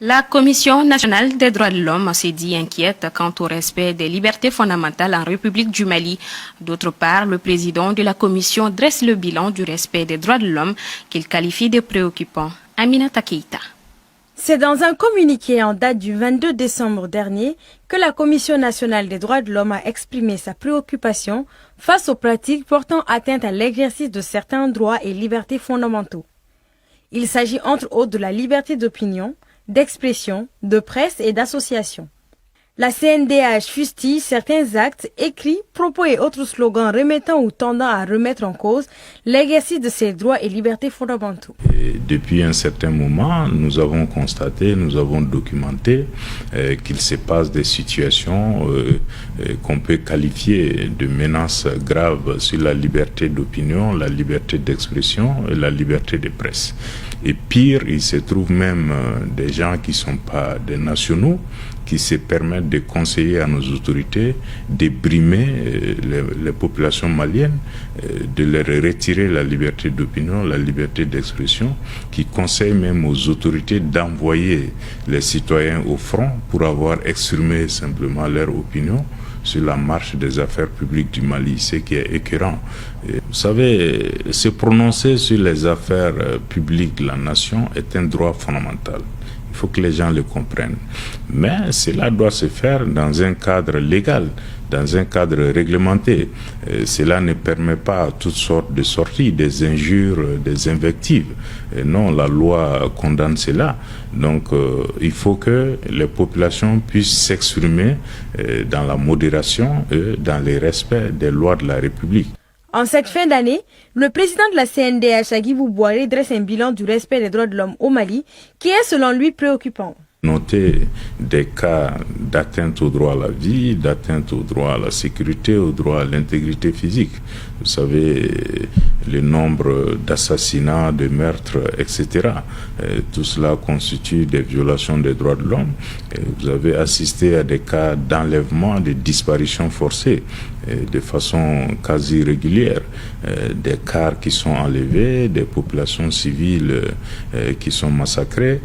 La Commission nationale des droits de l'homme s'est dit inquiète quant au respect des libertés fondamentales en République du Mali. D'autre part, le président de la Commission dresse le bilan du respect des droits de l'homme qu'il qualifie de préoccupant. Aminata Keïta. C'est dans un communiqué en date du 22 décembre dernier que la Commission nationale des droits de l'homme a exprimé sa préoccupation face aux pratiques portant atteinte à l'exercice de certains droits et libertés fondamentaux. Il s'agit entre autres de la liberté d'opinion, d'expression, de presse et d'association. La CNDH fustille certains actes, écrits, propos et autres slogans remettant ou tendant à remettre en cause l'exercice de ces droits et libertés fondamentaux. Depuis un certain moment, nous avons constaté, nous avons documenté qu'il se passe des situations qu'on peut qualifier de menaces graves sur la liberté d'opinion, la liberté d'expression et la liberté de presse. Et pire, il se trouve même des gens qui ne sont pas des nationaux, qui se permettent de conseiller à nos autorités de brimer les populations maliennes, de leur retirer la liberté d'opinion, la liberté d'expression, qui conseillent même aux autorités d'envoyer les citoyens au front pour avoir exprimé simplement leur opinion sur la marche des affaires publiques du Mali, ce qui est écœurant. Et vous savez, se prononcer sur les affaires publiques de la nation est un droit fondamental. Il faut que les gens le comprennent. Mais cela doit se faire dans un cadre légal, dans un cadre réglementé. Cela ne permet pas toutes sortes de sorties, des injures, des invectives. Non, la loi condamne cela. Donc, il faut que les populations puissent s'exprimer dans la modération et dans le respect des lois de la République. En cette fin d'année, le président de la CNDH, Agibou Bouaré, dresse un bilan du respect des droits de l'homme au Mali, qui est selon lui préoccupant. Noter des cas d'atteinte au droit à la vie, d'atteinte au droit à la sécurité, au droit à l'intégrité physique. Vous savez, le nombre d'assassinats, de meurtres, etc. Tout cela constitue des violations des droits de l'homme. Vous avez assisté à des cas d'enlèvement, de disparition forcée, de façon quasi régulière. Des cars qui sont enlevés, des populations civiles qui sont massacrées.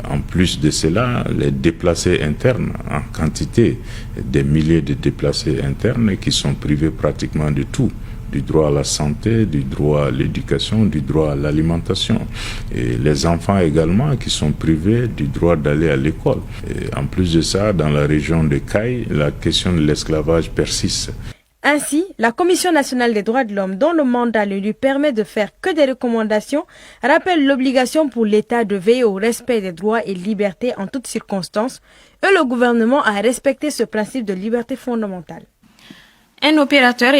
En plus de cela, les déplacés internes en quantité, des milliers de déplacés internes qui sont privés pratiquement de tout, du droit à la santé, du droit à l'éducation, du droit à l'alimentation. Et les enfants également qui sont privés du droit d'aller à l'école. Et en plus de ça, dans la région de Caille, la question de l'esclavage persiste. Ainsi, la Commission nationale des droits de l'homme, dont le mandat ne lui permet de faire que des recommandations, rappelle l'obligation pour l'État de veiller au respect des droits et libertés en toutes circonstances et le gouvernement à respecter ce principe de liberté fondamentale. Un opérateur